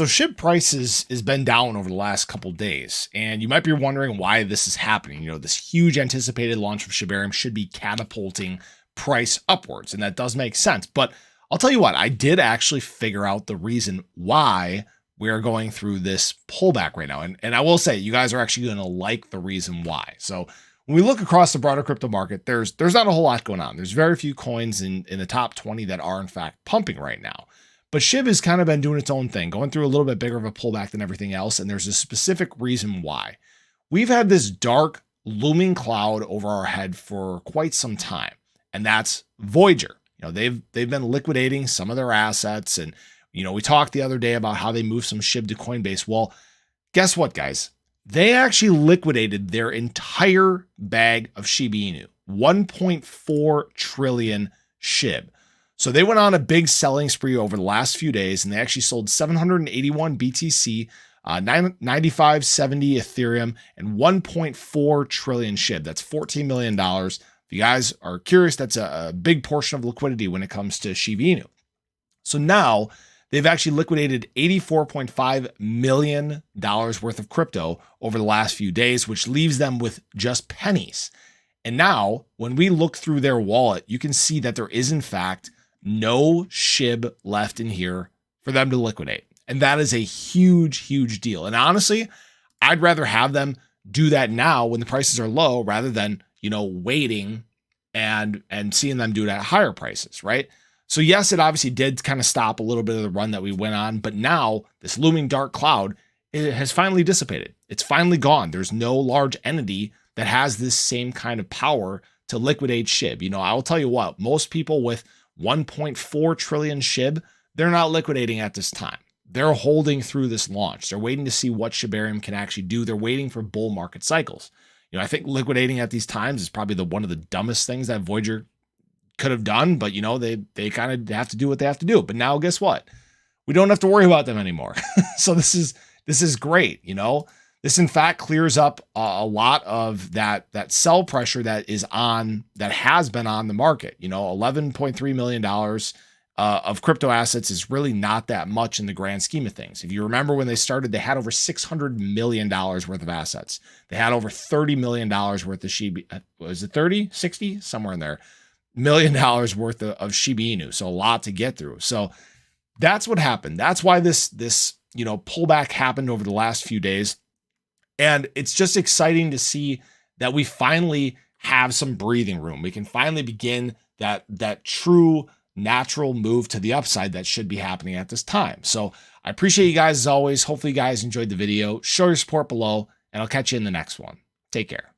So SHIB prices has been down over the last couple days, and you might be wondering why this is happening. This huge anticipated launch of shibarium should be catapulting price upwards, and that does make sense. But I'll tell you what, I did actually figure out the reason why we are going through this pullback right now. And I will say, you guys are actually going to like the reason why. So when we look across the broader crypto market, there's not a whole lot going on. There's very few coins in the top 20 that are in fact pumping right now. But SHIB has kind of been doing its own thing, going through a little bit bigger of a pullback than everything else. And there's a specific reason why. We've had this dark looming cloud over our head for quite some time, and that's Voyager. They've been liquidating some of their assets, and we talked the other day about how they moved some SHIB to Coinbase. Well, guess what, guys? They actually liquidated their entire bag of Shiba Inu, 1.4 trillion SHIB. So they went on a big selling spree over the last few days, and they actually sold 781 BTC, 9570 Ethereum, and 1.4 trillion SHIB. That's $14 million. If you guys are curious, that's a big portion of liquidity when it comes to Shiba Inu. So now they've actually liquidated $84.5 million worth of crypto over the last few days, which leaves them with just pennies. And now when we look through their wallet, you can see that there is in fact no SHIB left in here for them to liquidate. And that is a huge, huge deal. And honestly, I'd rather have them do that now when the prices are low rather than, waiting and seeing them do it at higher prices, right? So yes, it obviously did kind of stop a little bit of the run that we went on, but now this looming dark cloud, it has finally dissipated. It's finally gone. There's no large entity that has this same kind of power to liquidate SHIB. I will tell you what, most people with 1.4 trillion SHIB, they're not liquidating at this time. They're holding through this launch. They're waiting to see what shibarium can actually do. They're waiting for bull market cycles. I think liquidating at these times is probably one of the dumbest things that Voyager could have done, but they kind of have to do what they have to do. But now guess what? We don't have to worry about them anymore. So this is great. This in fact clears up a lot of that sell pressure that has been on the market. $11.3 million of crypto assets is really not that much in the grand scheme of things. If you remember when they started, they had over $600 million worth of assets. They had over $30 million worth of Shiba. Was it 30, 60, somewhere in there? $1 million worth of Shiba Inu. So a lot to get through. So that's what happened. That's why this pullback happened over the last few days. And it's just exciting to see that we finally have some breathing room. We can finally begin that true natural move to the upside that should be happening at this time. So I appreciate you guys as always. Hopefully you guys enjoyed the video. Show your support below, and I'll catch you in the next one. Take care.